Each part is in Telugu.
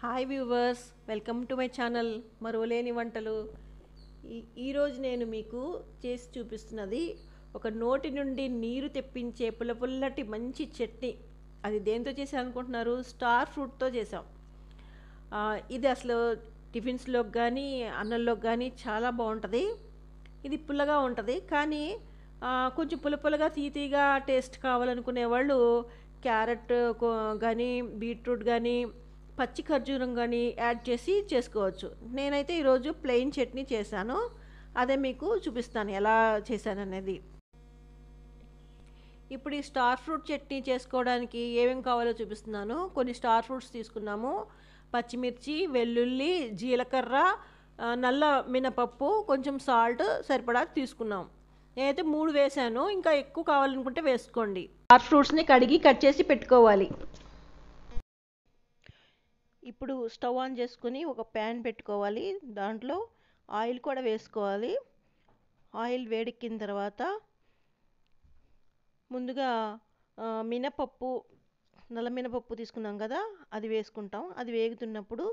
Hi viewers, welcome to my channel మరువలేని వంటలు. ఈరోజు నేను మీకు చేసి చూపిస్తున్నది ఒక నోటి నుండి నీరు తెప్పించే పుల్లటి మంచి చట్నీ. అది దేంతో చేసాం అనుకుంటున్నారు? స్టార్ ఫ్రూట్తో చేసాం. ఇది అసలు టిఫిన్స్లోకి కానీ అన్నంలోకి కానీ చాలా బాగుంటుంది. ఇది పుల్లగా ఉంటుంది, కానీ కొంచెం పుల్లగా తీగా టేస్ట్ కావాలనుకునే వాళ్ళు క్యారెట్ కానీ బీట్రూట్ కానీ పచ్చి ఖర్జూరం కానీ యాడ్ చేసి చేసుకోవచ్చు. నేనైతే ఈరోజు ప్లెయిన్ చట్నీ చేశాను. అదే మీకు చూపిస్తాను ఎలా చేశాను అనేది. ఇప్పుడు ఈ స్టార్ ఫ్రూట్ చట్నీ చేసుకోవడానికి ఏమేమి కావాలో చూపిస్తున్నాను. కొన్ని స్టార్ ఫ్రూట్స్ తీసుకున్నాము. పచ్చిమిర్చి, వెల్లుల్లి, జీలకర్ర, నల్ల మినపప్పు, కొంచెం సాల్ట్ సరిపడా తీసుకున్నాం. నేనైతే 3 వేసాను, ఇంకా ఎక్కువ కావాలనుకుంటే వేసుకోండి. స్టార్ ఫ్రూట్స్ని కడిగి కట్ చేసి పెట్టుకోవాలి. ఇప్పుడు స్టవ్ ఆన్ చేసుకుని ఒక ప్యాన్ పెట్టుకోవాలి. దాంట్లో ఆయిల్ కూడా వేసుకోవాలి. ఆయిల్ వేడెక్కిన తర్వాత ముందుగా మినపప్పు, నల్ల మినపప్పు తీసుకున్నాం కదా, అది వేసుకుంటాం. అది వేగుతున్నప్పుడు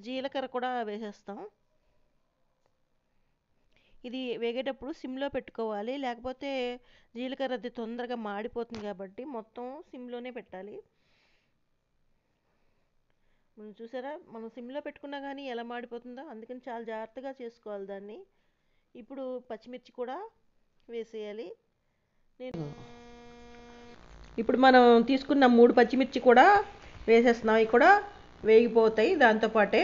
జీలకర్ర కూడా వేసేస్తాం. ఇది వేగేటప్పుడు సిమ్లో పెట్టుకోవాలి, లేకపోతే జీలకర్ర అది తొందరగా మాడిపోతుంది. కాబట్టి మొత్తం సిమ్లోనే పెట్టాలి. మనం చూసారా, మనం సిమ్లో పెట్టుకున్నా కానీ ఎలా మాడిపోతుందో, అందుకని చాలా జాగ్రత్తగా చేసుకోవాలి దాన్ని. ఇప్పుడు పచ్చిమిర్చి కూడా వేసేయాలి. ఇప్పుడు మనం తీసుకున్న 3 పచ్చిమిర్చి కూడా వేసేస్తున్నాం. ఇవి కూడా వేగిపోతాయి. దాంతోపాటే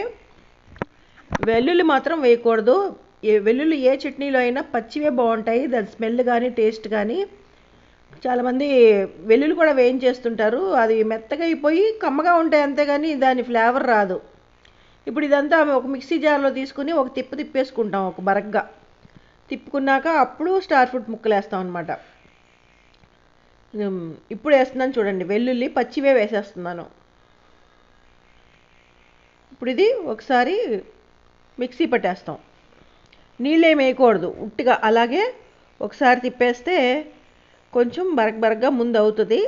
వెల్లుల్లి మాత్రం వేయకూడదు. వెల్లుల్లి ఏ చట్నీలో అయినా పచ్చివే బాగుంటాయి. దాని స్మెల్ కానీ టేస్ట్ కానీ. చాలామంది వెల్లుల్లి కూడా వేయించేస్తుంటారు. అది మెత్తగా అయిపోయి కమ్మగా ఉంటాయి, అంతేగాని దాని ఫ్లేవర్ రాదు. ఇప్పుడు ఇదంతా ఒక మిక్సీ జార్లో తీసుకుని ఒక తిప్పేసుకుంటాం. ఒక బరగ్గా తిప్పుకున్నాక అప్పుడు స్టార్ ఫ్రూట్ ముక్కలు వేస్తాం అనమాట. ఇప్పుడు వేస్తున్నాను చూడండి, వెల్లుల్లి పచ్చివే వేసేస్తున్నాను. ఇప్పుడు ఇది ఒకసారి మిక్సీ పట్టేస్తాం. నీళ్ళేం వేయకూడదు, ఉట్టిగా అలాగే ఒకసారి తిప్పేస్తే కొంచెం బరగ్గా ముందు అవుతుంది.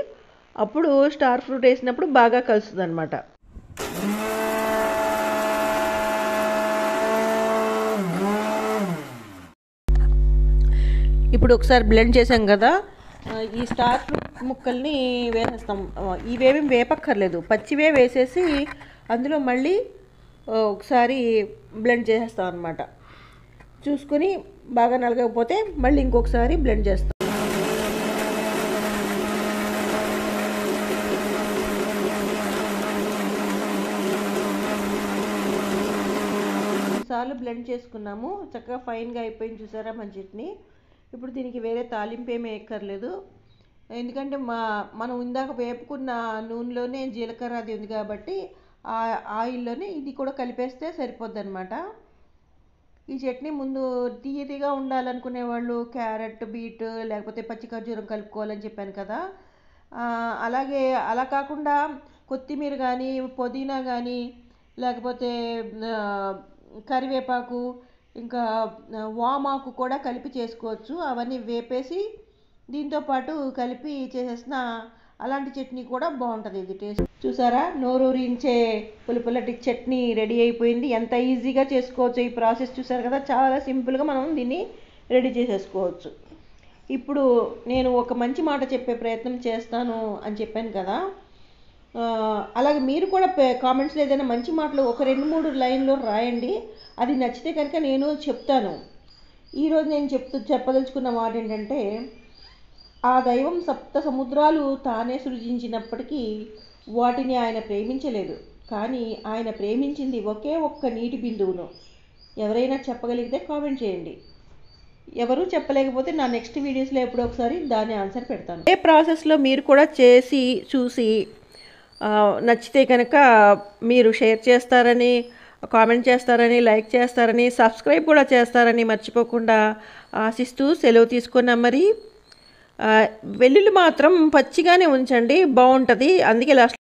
అప్పుడు స్టార్ ఫ్రూట్ వేసినప్పుడు బాగా కలుస్తుంది అనమాట. ఇప్పుడు ఒకసారి బ్లెండ్ చేసాం కదా, ఈ స్టార్ ఫ్రూట్ ముక్కల్ని వేసేస్తాం. ఇవేమీ వేపక్కర్లేదు, పచ్చివే వేసేసి అందులో మళ్ళీ ఒకసారి బ్లెండ్ చేసేస్తాం అనమాట. చూసుకొని బాగా నలగకపోతే మళ్ళీ ఇంకొకసారి బ్లెండ్ చేస్తాం. సార్లు బ్లెండ్ చేసుకున్నాము, చక్కగా ఫైన్గా అయిపోయింది. చూసారా మన చట్నీ. ఇప్పుడు దీనికి వేరే తాలింపు ఏమీ వేయక్కర్లేదు, ఎందుకంటే మనం ఇందాక వేపుకున్న నూనెలోనే జీలకర్ర అది ఉంది కాబట్టి ఆ ఆయిల్లోనే ఇది కూడా కలిపేస్తే సరిపోద్ది అనమాట. ఈ చట్నీ ముందు తీయగా ఉండాలనుకునే వాళ్ళు క్యారెట్, బీట్ లేకపోతే పచ్చి ఖర్జూరం కలుపుకోవాలని చెప్పాను కదా. అలాగే అలా కాకుండా కొత్తిమీర కానీ పుదీనా కానీ లేకపోతే కరివేపాకు ఇంకా వామాకు కూడా కలిపి చేసుకోవచ్చు. అవన్నీ వేపేసి దీంతోపాటు కలిపి చేసేసిన అలాంటి చట్నీ కూడా బాగుంటుంది. ఇది టేస్ట్ చూసారా, నోరూరించే పుల్లటి చట్నీ రెడీ అయిపోయింది. ఎంత ఈజీగా చేసుకోవచ్చు ఈ ప్రాసెస్ చూసారు కదా, చాలా సింపుల్గా మనం దీన్ని రెడీ చేసేసుకోవచ్చు. ఇప్పుడు నేను ఒక మంచి మాట చెప్పే ప్రయత్నం చేస్తాను అని చెప్పాను కదా, అలాగే మీరు కూడా కామెంట్స్లో ఏదైనా మంచి మాటలు ఒక 2-3 లైన్లో రాయండి. అది నచ్చితే కనుక నేను చెప్తాను. ఈరోజు నేను చెప్పదలుచుకున్న మాట ఏంటంటే, ఆ దైవం 7 సముద్రాలు తానే సృజించినప్పటికీ వాటిని ఆయన ప్రేమించలేదు, కానీ ఆయన ప్రేమించింది ఒకే ఒక్క నీటి బిందువును. ఎవరైనా చెప్పగలిగితే కామెంట్ చేయండి. ఎవరు చెప్పలేకపోతే నా నెక్స్ట్ వీడియోస్లో ఎప్పుడో ఒకసారి దాని ఆన్సర్ పెడతాను. ఏ ప్రాసెస్లో మీరు కూడా చేసి చూసి నచ్చితే కనుక మీరు షేర్ చేస్తారని, కామెంట్ చేస్తారని, లైక్ చేస్తారని, సబ్స్క్రైబ్ కూడా చేస్తారని మర్చిపోకుండా ఆశిస్తూ సెలవు తీసుకున్నాం. మరి వెల్లుల్లి మాత్రం పచ్చిగానే ఉంచండి, బాగుంటుంది. అందుకే లాస్ట్